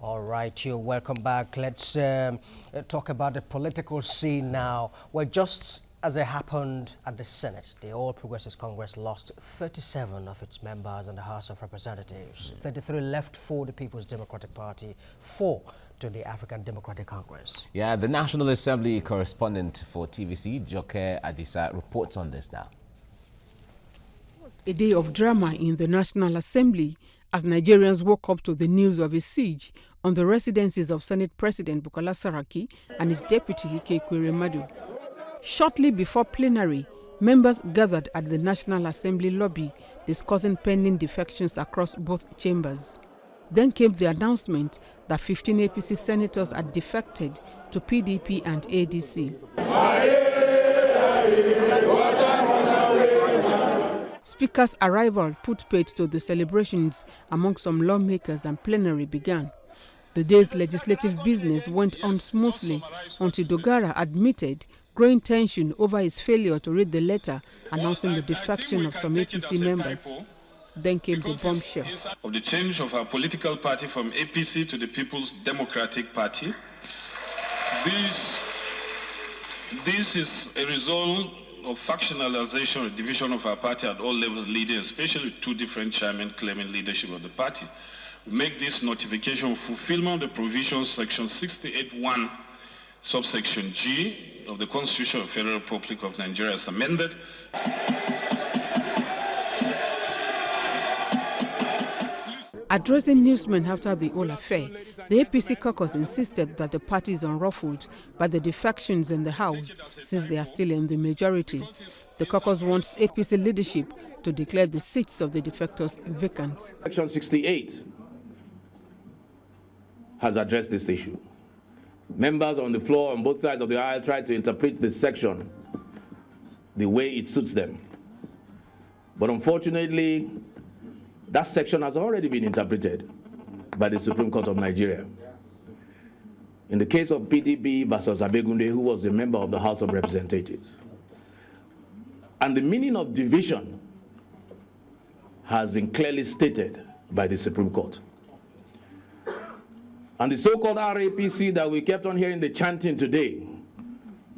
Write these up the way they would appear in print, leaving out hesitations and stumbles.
All right, you're welcome back. Let's talk about the political scene now. Well, just as it happened at the Senate, the All Progressives Congress lost 37 of its members in the House of Representatives. 33 left for the People's Democratic Party, 4 to the African Democratic Congress. Yeah, the National Assembly correspondent for TVC, Joke Adisa, reports on this now. A day of drama in the National Assembly as Nigerians woke up to the news of a siege on the residences of Senate President Bukola Saraki and his deputy Ike Ekweremadu. Shortly before plenary, members gathered at the National Assembly lobby discussing pending defections across both chambers. Then came the announcement that 15 APC senators had defected to PDP and ADC. Speaker's arrival put paid to the celebrations among some lawmakers and plenary began. The day's legislative business went on smoothly until Dogara admitted growing tension over his failure to read the letter announcing the defection of some APC members. Then came the bombshell. Of the change of our political party from APC to the People's Democratic Party. This is a result of factionalization or division of our party at all levels, leading especially two different chairmen claiming leadership of the party. We make this notification fulfillment of the provisions section 68(1) subsection G of the Constitution of the Federal Republic of Nigeria as amended. Addressing newsmen after the whole affair, the APC caucus insisted that the party is unruffled by the defections in the House since they are still in the majority. The caucus wants APC leadership to declare the seats of the defectors vacant. Section 68 has addressed this issue. Members on the floor on both sides of the aisle tried to interpret this section the way it suits them. But unfortunately, that section has already been interpreted by the Supreme Court of Nigeria. In the case of PDP versus Abegunde, who was a member of the House of Representatives. And the meaning of division has been clearly stated by the Supreme Court. And the so-called RAPC that we kept on hearing the chanting today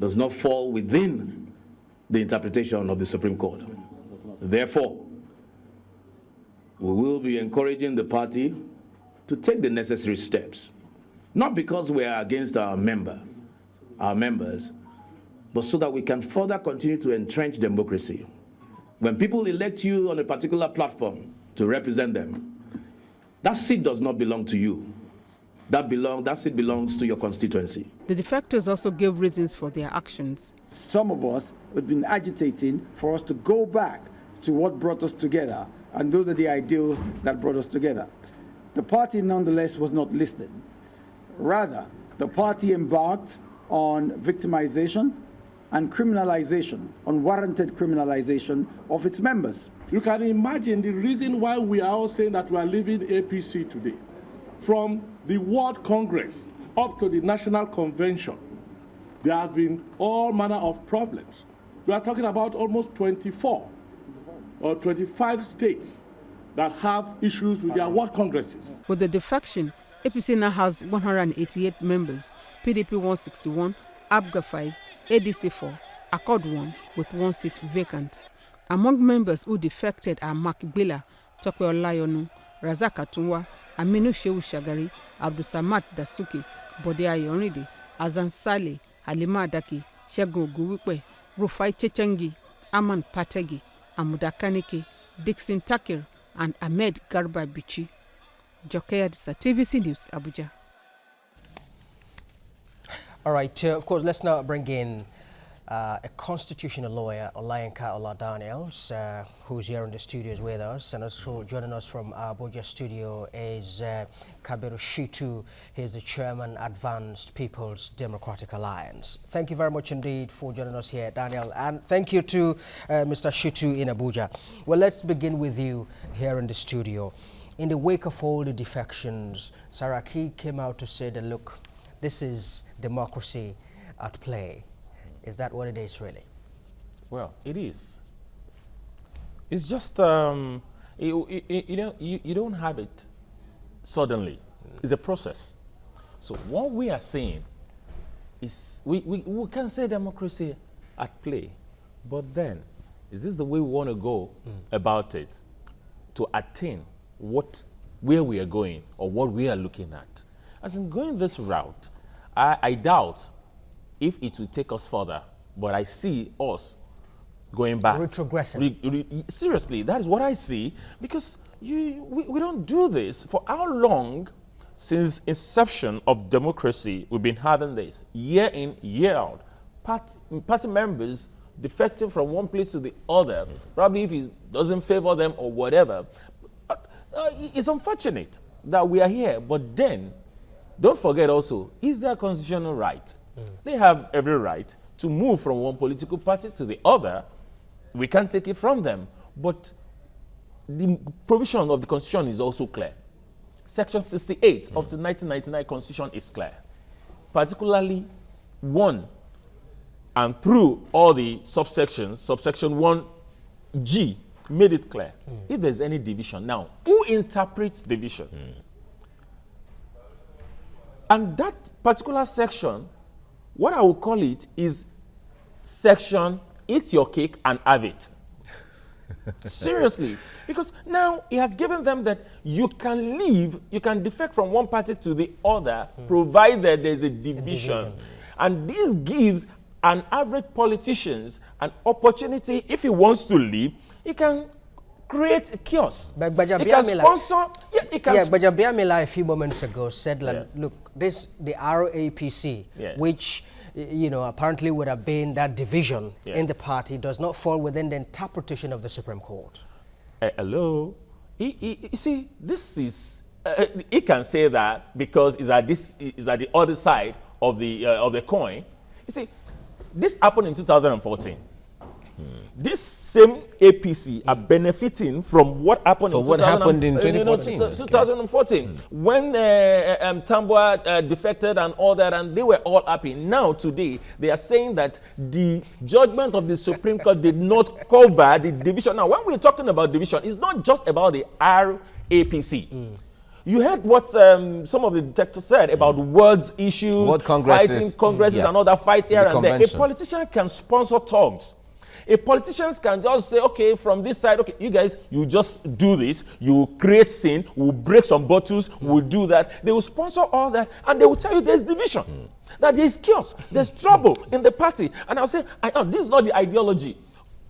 does not fall within the interpretation of the Supreme Court. Therefore, we will be encouraging the party to take the necessary steps, not because we are against our members, but so that we can further continue to entrench democracy. When people elect you on a particular platform to represent them, that seat does not belong to you. That seat belongs to your constituency. The defectors also gave reasons for their actions. Some of us have been agitating for us to go back to what brought us together, and those are the ideals that brought us together. The party, nonetheless, was not listening. Rather, the party embarked on victimization and criminalization, unwarranted criminalization of its members. You can imagine the reason why we are all saying that we are leaving APC today. From the World Congress up to the National Convention, there have been all manner of problems. We are talking about almost 24 or 25 states that have issues with their World Congresses. With the defection, APC now has 188 members, PDP 161, ABGA 5, ADC 4, Accord 1, with 1 seat vacant. Among members who defected are Mark Bila, Tokwe Olayonu, Razak Atunwa, Aminu Shehu Shagari, Abdusamad Dasuki, Bode Ayorinde, Azan Saleh, Halima Adaki, Shegun Oguwipe, Rufai Chechengi, Aman Pategi, Amuda Kanike, Dixon Takir, and Ahmed Garba Bichi. Joke Adisa, TVC News, Abuja. All right, of course, let's now bring in a constitutional lawyer, Olayenka Oladaniels, who's here in the studios with us, and also joining us from our Abuja studio is Kabiru Shitu. He's the chairman, Advanced People's Democratic Alliance. Thank you very much indeed for joining us here, Daniel, and thank you to Mr. Shitu in Abuja. Well, let's begin with you here in the studio. In the wake of all the defections, Saraki came out to say that, look, this is democracy at play. Is that what it is, really? Well, it is. It's just, you don't have it suddenly. It's a process. So what we are saying is we can say democracy at play, but then is this the way we want to go about it to attain where we are going or what we are looking at? As in going this route, I doubt if it will take us further, but I see us going back. Retrogressing. Seriously, that is what I see, because we don't do this. For how long, since inception of democracy, we've been having this, year in, year out. Party members defecting from one place to the other, probably if it doesn't favor them or whatever. It's unfortunate that we are here, but then, don't forget also, is their constitutional right? They have every right to move from one political party to the other. We can't take it from them, but the provision of the Constitution is also clear. Section 68 of the 1999 Constitution is clear. Particularly 1 and through all the subsections, subsection 1G made it clear. If there's any division, now, who interprets division? And that particular section, what I will call it is section, eat your cake and have it. Seriously, because now it has given them that you can leave, you can defect from one party to the other, provided there's a division. And this gives an average politician an opportunity, if he wants to leave, he can create a kiosk. But he can sponsor. Bajabiamila a few moments ago said, like, look, the RAPC, which apparently would have been that division in the party, does not fall within the interpretation of the Supreme Court. Hello, you see, this is he can say that because is at the other side of the coin. You see, this happened in 2014. This same APC are benefiting from what happened in 2014 when Tambua defected and all that, and they were all happy. Now, today, they are saying that the judgment of the Supreme Court did not cover the division. Now, when we're talking about division, it's not just about the RAPC. You heard what some of the detectives said about words, issues, fighting congresses and all that fight here and there. A politician can sponsor talks. A politician can just say, okay, from this side, okay, you guys, you just do this, you create scene, we'll break some bottles, we'll do that. They will sponsor all that, and they will tell you there's division, that there's chaos, there's trouble in the party. And I'll say, I know this is not the ideology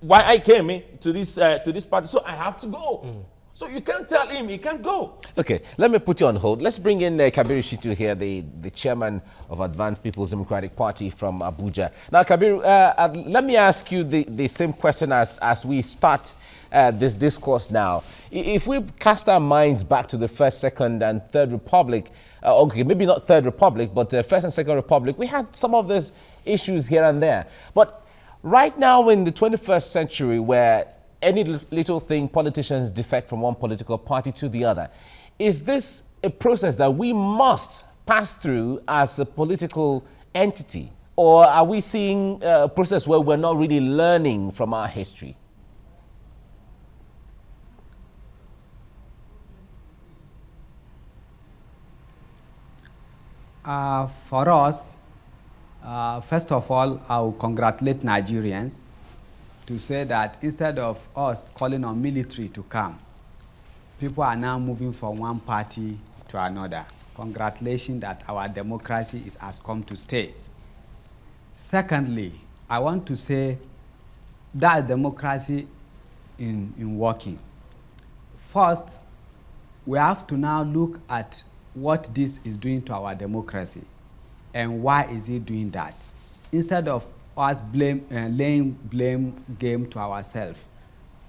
why I came to this party, so I have to go. So you can't tell him he can't go. Okay, let me put you on hold. Let's bring in Kabir Shitu here, the chairman of Advanced People's Democratic Party from Abuja. Now, Kabir, let me ask you the same question as we start this discourse now. If we cast our minds back to the First, Second, and Third Republic, okay, maybe not Third Republic, but First and Second Republic, we had some of these issues here and there. But right now in the 21st century, where any little thing, politicians defect from one political party to the other. Is this a process that we must pass through as a political entity? Or are we seeing a process where we're not really learning from our history? For us, first of all, I will congratulate Nigerians to say that instead of us calling on military to come, people are now moving from one party to another. Congratulations that our democracy has come to stay. Secondly, I want to say that democracy in working. First, we have to now look at what this is doing to our democracy and why is it doing that. Instead of us laying blame game to ourselves,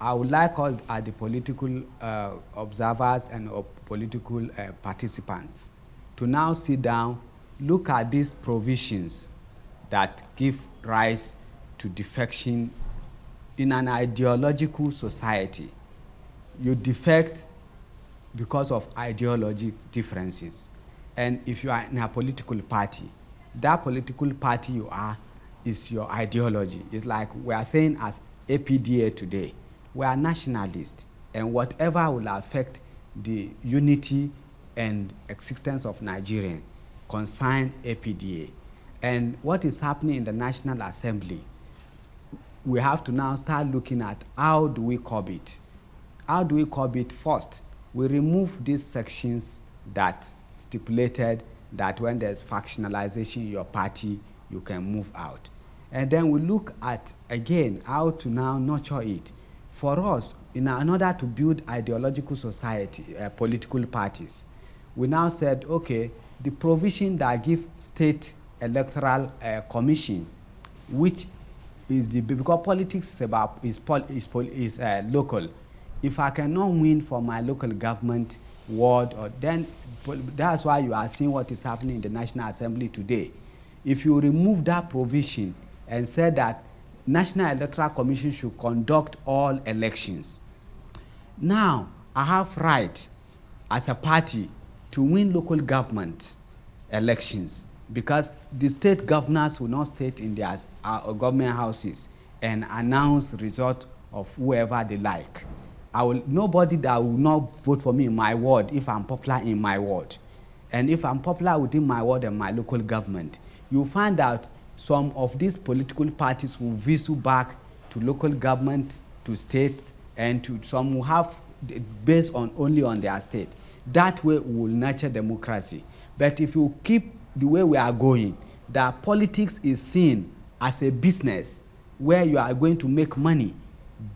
I would like us as the political observers and political participants to now sit down, look at these provisions that give rise to defection in an ideological society. You defect because of ideology differences. And if you are in a political party, that political party you are is your ideology. It's like we are saying as APDA today, we are nationalists, and whatever will affect the unity and existence of Nigerian concern APDA. And what is happening in the National Assembly, we have to now start looking at how do we curb it. How do we curb it? First, we remove these sections that stipulated that when there's factionalization in your party, you can move out. And then we look at, again, how to now nurture it. For us, in order to build ideological society, political parties, we now said, okay, the provision that give state electoral commission, which is because politics is about is local. If I cannot win for my local government ward, or then that's why you are seeing what is happening in the National Assembly today. If you remove that provision and say that National Electoral Commission should conduct all elections, now I have right as a party to win local government elections, because the state governors will not state in their government houses and announce result of whoever they like. Nobody that will not vote for me in my ward if I'm popular in my ward. And if I'm popular within my ward and my local government, you'll find out some of these political parties will whistle back to local government, to states, and to some will have based on only on their state. That way we will nurture democracy. But if you keep the way we are going, that politics is seen as a business where you are going to make money,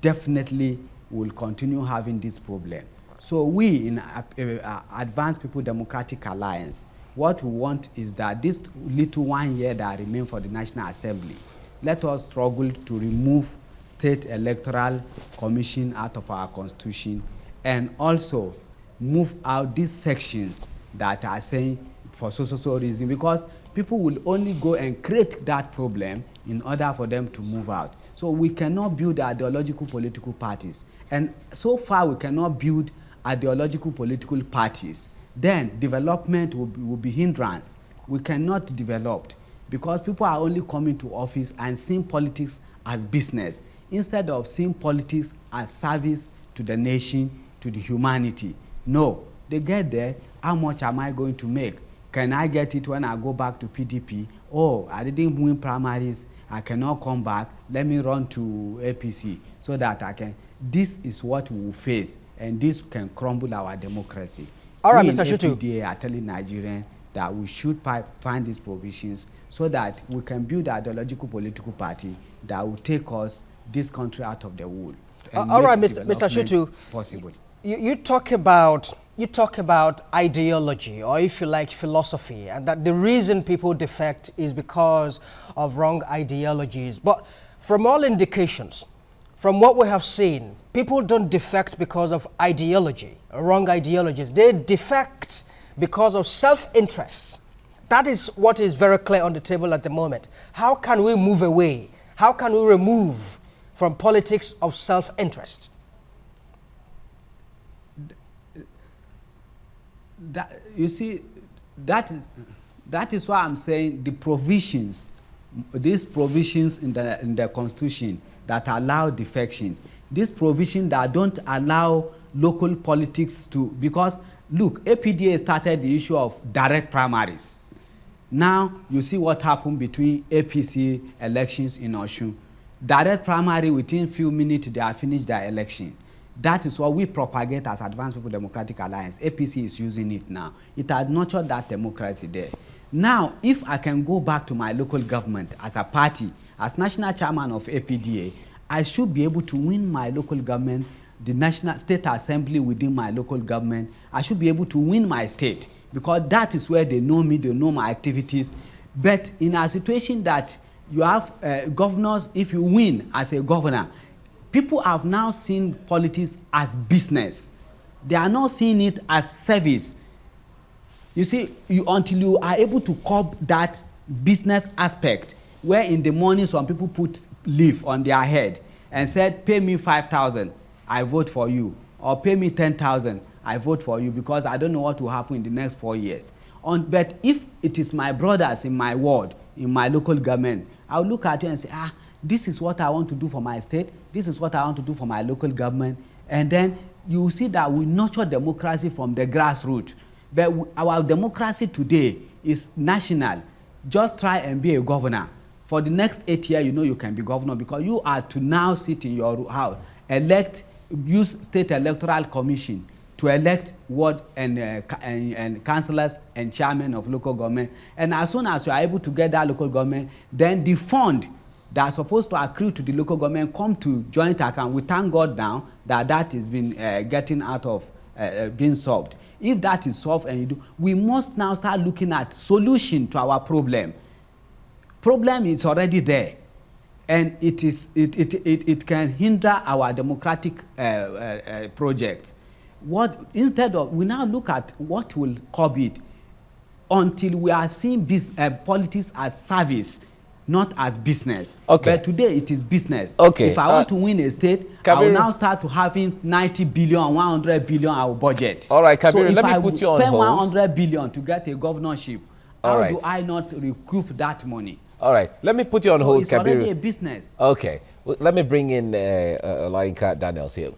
definitely will continue having this problem. So we in Advanced People Democratic Alliance, what we want is that this little 1 year that remains for the National Assembly, let us struggle to remove State Electoral Commission out of our constitution, and also move out these sections that are saying for so reason, because people will only go and create that problem in order for them to move out. So we cannot build ideological political parties. And so far we cannot build ideological political parties, then development will be hindrance. We cannot develop because people are only coming to office and seeing politics as business instead of seeing politics as service to the nation, to the humanity. No, they get there, how much am I going to make? Can I get it when I go back to PDP? Oh, I didn't win primaries, I cannot come back, let me run to APC so that I can. This is what we will face, and this can crumble our democracy. All right, we Mr. Shutu. APDA are telling Nigerians that we should find these provisions so that we can build an ideological political party that will take us, this country, out of the wood. All right, Mr. Shutu. Possible. You talk about ideology, or if you like, philosophy, and that the reason people defect is because of wrong ideologies. But from all indications, from what we have seen, people don't defect because of ideology, wrong ideologies. They defect because of self-interest. That is what is very clear on the table at the moment. How can we move away? How can we remove from politics of self-interest? You see, that is why I'm saying the provisions, these provisions in the Constitution that allow defection, these provisions that don't allow local politics to, because look, APDA started the issue of direct primaries. Now you see what happened between APC elections in Osun. Direct primary, within few minutes they have finished their election. That is what we propagate as Advanced People Democratic Alliance. APC is using it now. It has nurtured that democracy there. Now, if I can go back to my local government as a party, as national chairman of APDA, I should be able to win my local government, the national state assembly within my local government. I should be able to win my state, because that is where they know me, they know my activities. But in a situation that you have governors, if you win as a governor, people have now seen politics as business. They are not seeing it as service. You see, until you are able to curb that business aspect, where in the morning some people put leaf on their head and said, pay me 5,000, I vote for you. Or pay me 10,000, I vote for you, because I don't know what will happen in the next 4 years. But if it is my brothers in my ward, in my local government, I'll look at you and say, this is what I want to do for my state, this is what I want to do for my local government. And then you see that we nurture democracy from the grassroots. But our democracy today is national. Just try and be a governor. For the next 8 years, you know you can be governor because you are to now sit in your house, use state electoral commission to elect ward and councillors and chairmen of local government. And as soon as you are able to get that local government, then the fund that are supposed to accrue to the local government come to joint account. We thank God now that that has been getting out of being solved. If that is solved and you do, we must now start looking at solution to our problem. Problem is already there, and it can hinder our democratic project. Instead of, we now look at what will curb it until we are seeing politics as service, not as business. Okay. But today it is business. Okay. If I want to win a state, I will now start to having 90 billion, 100 billion our budget. All right, Kabiru, so let me put you on hold. If I spend 100 billion to get a governorship, all how right. do I not recoup that money? All right, let me put you on hold, it's Kabiru. It's already a business. Okay, well, let me bring in Olainka Daniels here.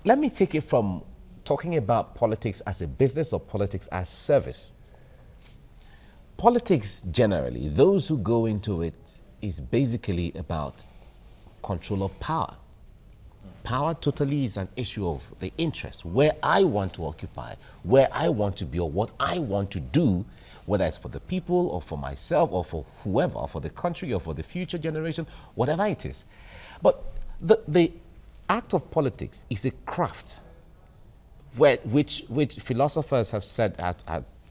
Let me take it from talking about politics as a business or politics as service. Politics generally, those who go into it, is basically about control of power. Power totally is an issue of the interest, where I want to occupy, where I want to be, or what I want to do, whether it's for the people or for myself or for whoever, or for the country or for the future generation, whatever it is. But the act of politics is a craft which philosophers have said,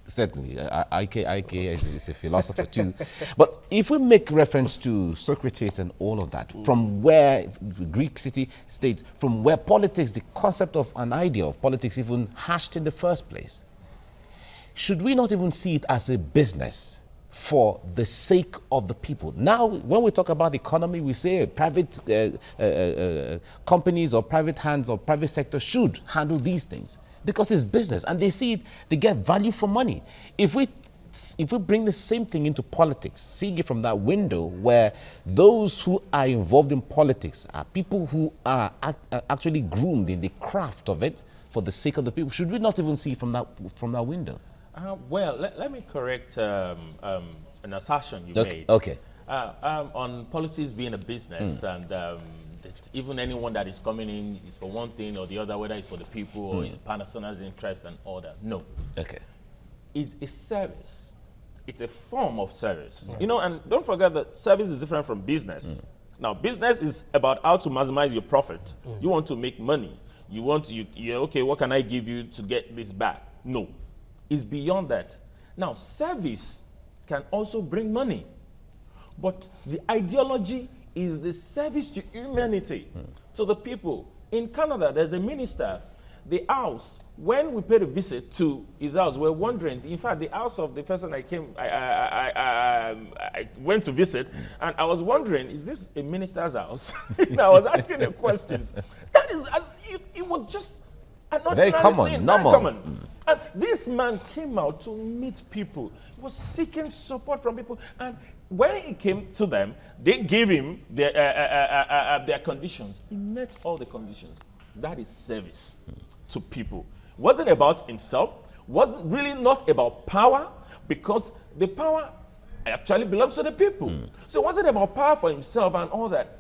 certainly, IK is a philosopher too. But if we make reference to Socrates and all of that, from where the Greek state, from where politics, the concept of an idea of politics even hashed in the first place, should we not even see it as a business for the sake of the people? Now, when we talk about the economy, we say private companies or private hands or private sector should handle these things because it's business and they see it, they get value for money. If we bring the same thing into politics, seeing it from that window where those who are involved in politics are people who are actually groomed in the craft of it for the sake of the people, should we not even see it from that window? Well, let me correct an assertion you made. Okay. On politics being a business and that even anyone that is coming in is for one thing or the other, whether it's for the people or it's personal interest and all that. No. Okay. It's a service. It's a form of service. You know, and don't forget that service is different from business. Now, business is about how to maximize your profit. You want to make money. You want to, okay, what can I give you to get this back? No. Is beyond that. Now, service can also bring money, but the ideology is the service to humanity, to the people. In Canada, there's a minister, the house, when we paid a visit to his house, we're wondering, in fact, the house of the person I went to visit, and I was wondering, is this a minister's house? I was asking him questions. That is, it was just very common, normal. And this man came out to meet people. He was seeking support from people. And when he came to them, they gave him their conditions. He met all the conditions. That is service to people. Wasn't about himself. Wasn't really not about power, because the power actually belongs to the people. So it wasn't about power for himself and all that.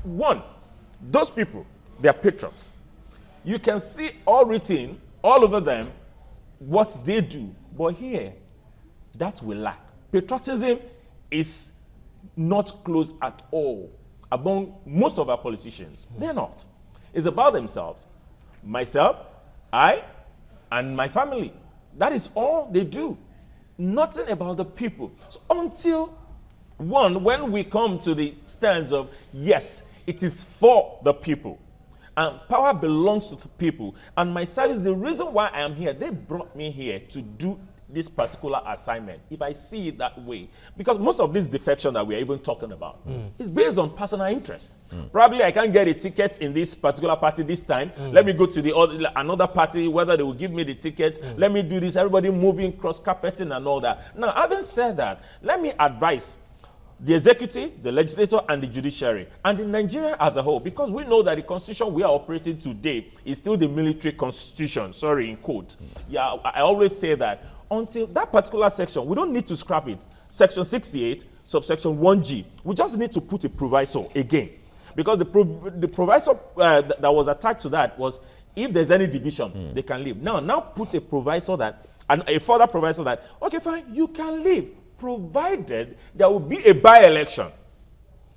One, those people, they are patriots. You can see all written all over them what they do. But here, that will lack. Patriotism is not close at all among most of our politicians. They're not. It's about themselves. Myself, I, and my family. That is all they do. Nothing about the people. So until when we come to the stance of, yes, it is for the people. And power belongs to the people. And my service, the reason why I am here, they brought me here to do this particular assignment, if I see it that way. Because most of this defection that we are even talking about is based on personal interest. Probably I can't get a ticket in this particular party this time. Let me go to another party, whether they will give me the ticket. Let me do this. Everybody moving, cross-carpeting and all that. Now, having said that, let me advise the executive, the legislature, and the judiciary, and in Nigeria as a whole, because we know that the constitution we are operating today is still the military constitution, sorry, in quote. Yeah, I always say that until that particular section, we don't need to scrap it. Section 68, subsection 1G, we just need to put a proviso again. Because the proviso that was attached to that was if there's any division, they can leave. Now put a proviso that, and a further proviso that, okay, fine, you can leave, provided there will be a by-election.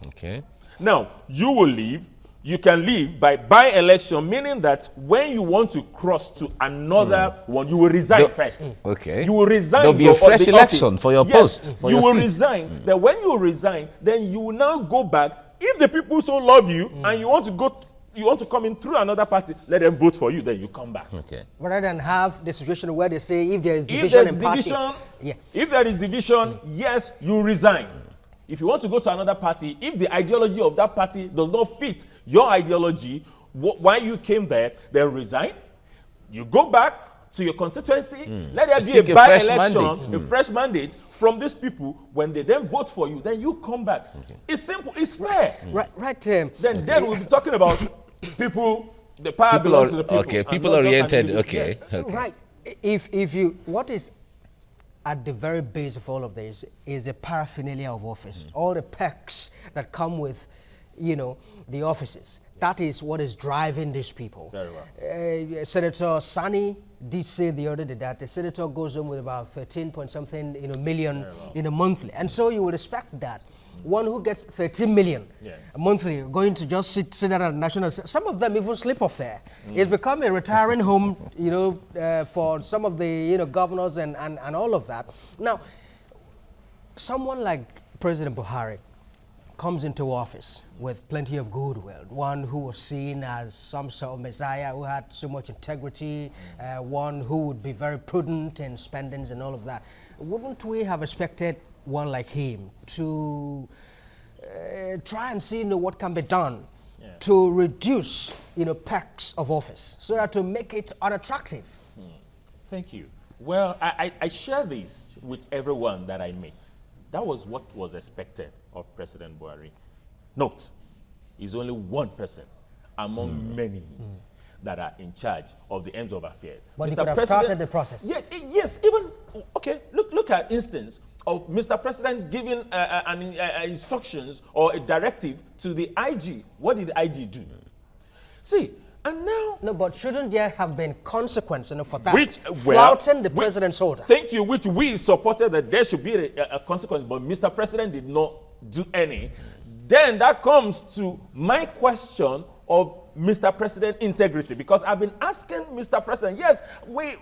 Okay. Now, you will leave, you can leave by-election, meaning that when you want to cross to another one, you will resign first. Okay. You will resign. There'll be a fresh election for your post, for you your will seat. resign. Then when you resign, then you will now go back. If the people so love you and you want to go, you want to come in through another party, let them vote for you, then you come back. Okay. Rather than have the situation where they say if there is division in party. If there is division, yes, you resign. If you want to go to another party, if the ideology of that party does not fit your ideology, why you came there, then resign. You go back to your constituency, let there be a by-election, a fresh mandate from these people. When they then vote for you, then you come back. Okay. It's simple, it's fair. Right. Then we'll be talking about people, the power belongs to the people. Okay, people oriented, okay. Yes. Okay. Right. If you, what is at the very base of all of this is a paraphernalia of office. All the perks that come with, the offices. That is what is driving these people. Very well. Senator Sani did say the other day that the senator goes home with about 13 point something million monthly. And so you would expect that one who gets 13 million monthly going to just sit at a national, some of them even slip off there. It's become a retiring home, for some of the governors and all of that. Now, someone like President Buhari comes into office with plenty of goodwill, one who was seen as some sort of messiah, who had so much integrity, one who would be very prudent in spendings and all of that. Wouldn't we have expected one like him to try and see what can be done to reduce perks of office so that to make it unattractive? Thank you. Well, I share this with everyone that I meet. That was what was expected of President Buhari. Note, he's only one person among many that are in charge of the ends of affairs. But he could have started the process. Yes, even, okay, look at instance of Mr. President giving instructions or a directive to the IG. What did the IG do? See, and now... No, but shouldn't there have been consequence for that? Flouting the president's order. Thank you, which we supported that there should be a consequence, but Mr. President did not do any. Then that comes to my question of Mr. President integrity, because I've been asking Mr. President, yes,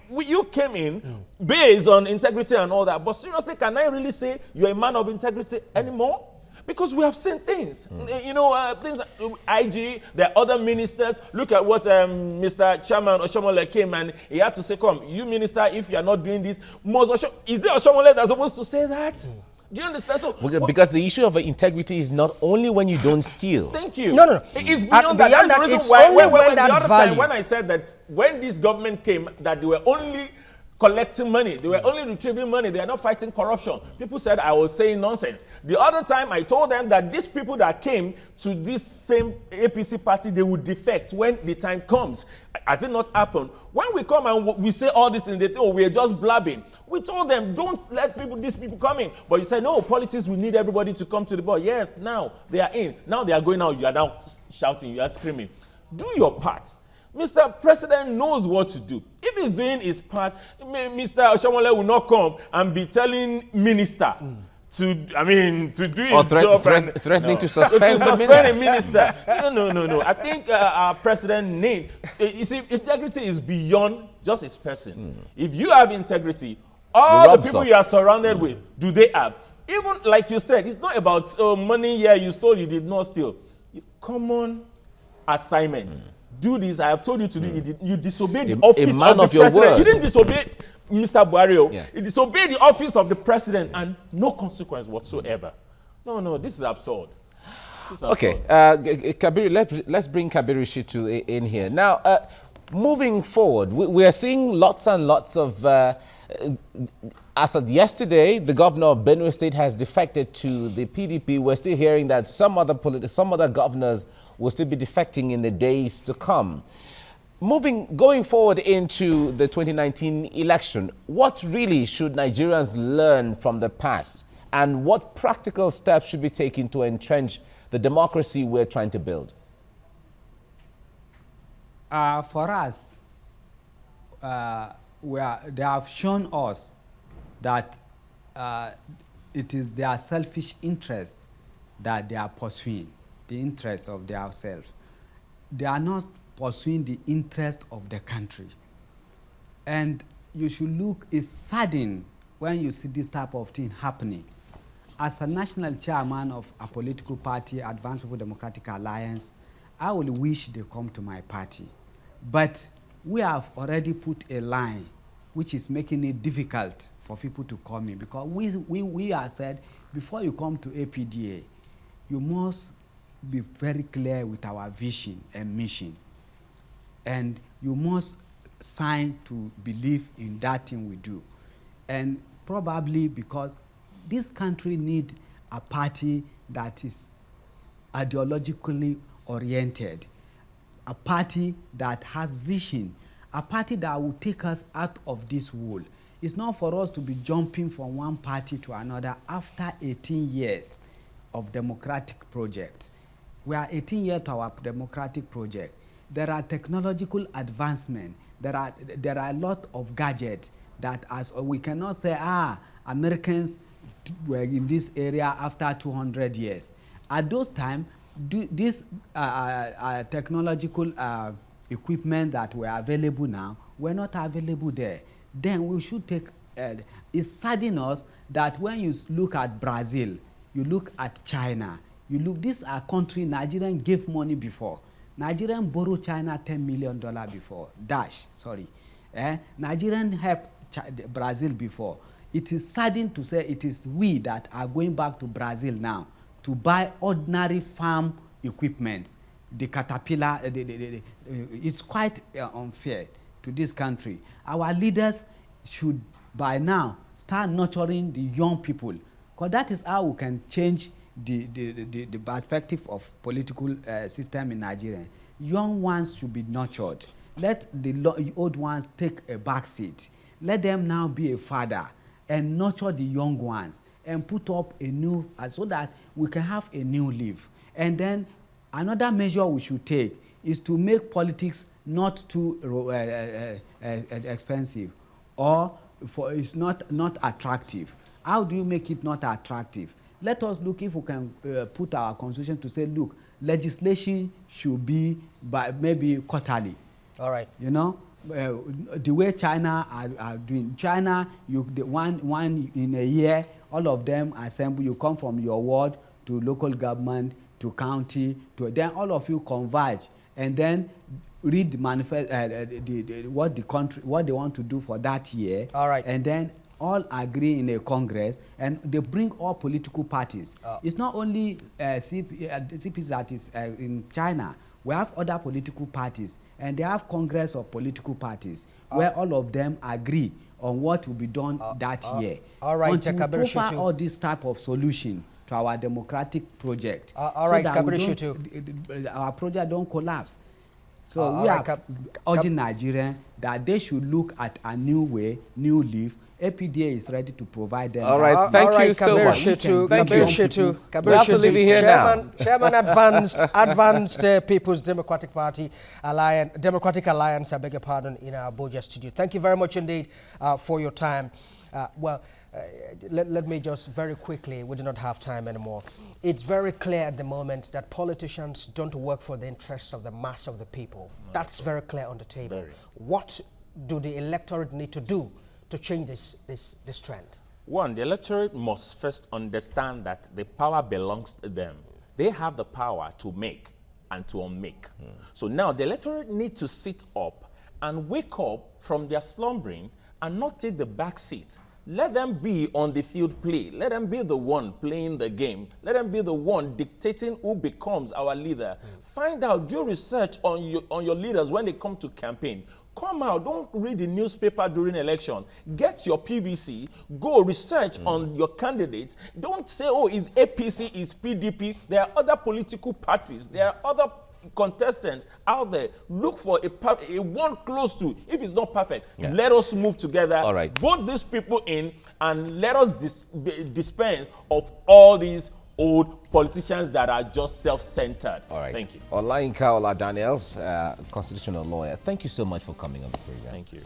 you came in based on integrity and all that, but seriously, can I really say you're a man of integrity anymore? Because we have seen things, things, IG, there are other ministers. Look at what Mr. Chairman Oshomole came and he had to say, come, you minister, if you are not doing this, is there Oshomole that's supposed to say that? Do you understand? So, because the issue of integrity is not only when you don't steal. Thank you. No. It's beyond that. Beyond that, it's only when that value. When I said that when this government came, that they were only collecting money, they were only retrieving money, they are not fighting corruption. People said I was saying nonsense. The other time I told them that these people that came to this same APC party, they would defect when the time comes. Has it not happened? When we come and we say all this in the thing, we're just blabbing. We told them, don't let these people come in. But you said, no, politics, we need everybody to come to the board. Yes, now they are in. Now they are going out. You are now shouting, you are screaming. Do your part. Mr. President knows what to do. If he's doing his part, Mr. Oshomole will not come and be telling minister to do his job. Threatening to suspend a minister. No. I think our president you see, integrity is beyond just his person. If you have integrity, all the people you are surrounded with, do they have? Even like you said, it's not about money you stole, you did not steal. Common assignment. Do this, I have told you to do. You disobeyed the office of the president. Word. You didn't disobey Mr. Buhari. You disobeyed the office of the president and no consequence whatsoever. No, this is absurd. Okay, Kabiru, let's bring Kabiru Shitu in here. Now, moving forward, we are seeing lots and lots of As of yesterday, the governor of Benue State has defected to the PDP. We're still hearing that some other governors will still be defecting in the days to come. Going forward into the 2019 election, what really should Nigerians learn from the past, and what practical steps should be taken to entrench the democracy we're trying to build? For us, they have shown us that it is their selfish interest that they are pursuing, the interest of themselves. They are not pursuing the interest of the country. And you should look, it's saddening when you see this type of thing happening. As a national chairman of a political party, Advanced People Democratic Alliance, I will wish they come to my party. But we have already put a line which is making it difficult for people to come in, because we have said, before you come to APDA, you must be very clear with our vision and mission. And you must sign to believe in that thing we do. And probably because this country needs a party that is ideologically oriented, a party that has vision, a party that will take us out of this world. It's not for us to be jumping from one party to another after 18 years of democratic project. We are 18 years to our democratic project. There are technological advancements. There are a lot of gadgets that, as we cannot say, Americans were in this area after 200 years. At those times, this technological equipment that were available now were not available there. Then we should take, it's saddening us that when you look at Brazil, you look at China, these are countries Nigerian gave money before. Nigerian borrowed China $10 million before, Nigerian helped Brazil before. It is saddening to say it is we that are going back to Brazil now to buy ordinary farm equipment. The Caterpillar, it's quite unfair to this country. Our leaders should by now start nurturing the young people, because that is how we can change the perspective of political system in Nigeria. Young ones should be nurtured. Let the old ones take a back seat. Let them now be a father and nurture the young ones and put up a new, so that we can have a new life. And then another measure we should take is to make politics not too expensive, or it's not attractive. How do you make it not attractive? Let us look if we can put our constitution to say, look, legislation should be by maybe quarterly. All right. You know, the way China are doing. China, one in a year, all of them assemble. You come from your ward to local government to county to then all of you converge and then read the manifest what they want to do for that year. All right. And then all agree in a congress, and they bring all political parties. It's not only CPs that is in China. We have other political parties, and they have congress of political parties where all of them agree on what will be done that year. All right, until we profile all this type of solution to our democratic project, all right, so that our project don't collapse. So we are urging Nigerians that they should look at a new way, new leaf. APDA is ready to provide them. All right, thank you so much. Thank you. We have to leave it here now. Chairman Advanced People's Democratic Party Alliance, Democratic Alliance, I beg your pardon, in our Abuja studio. Thank you very much indeed for your time. Let me just very quickly, we do not have time anymore. It's very clear at the moment that politicians don't work for the interests of the mass of the people. That's very clear on the table. What do the electorate need to do to change this trend? One, the electorate must first understand that the power belongs to them. They have the power to make and to unmake. So now the electorate need to sit up and wake up from their slumbering and not take the back seat. Let them be on the field play. Let them be the one playing the game. Let them be the one dictating who becomes our leader. Find out, do research on your leaders when they come to campaign. Come out, don't read the newspaper during election. Get your PVC, go research on your candidate. Don't say, oh, is APC, is PDP. There are other political parties. There are other contestants out there. Look for a one close to. If it's not perfect, let us move together. All right. Vote these people in and let us dispense of all these old politicians that are just self-centered. All right. Thank you. Olayinka Oladaniels, constitutional lawyer. Thank you so much for coming on the program. Thank you.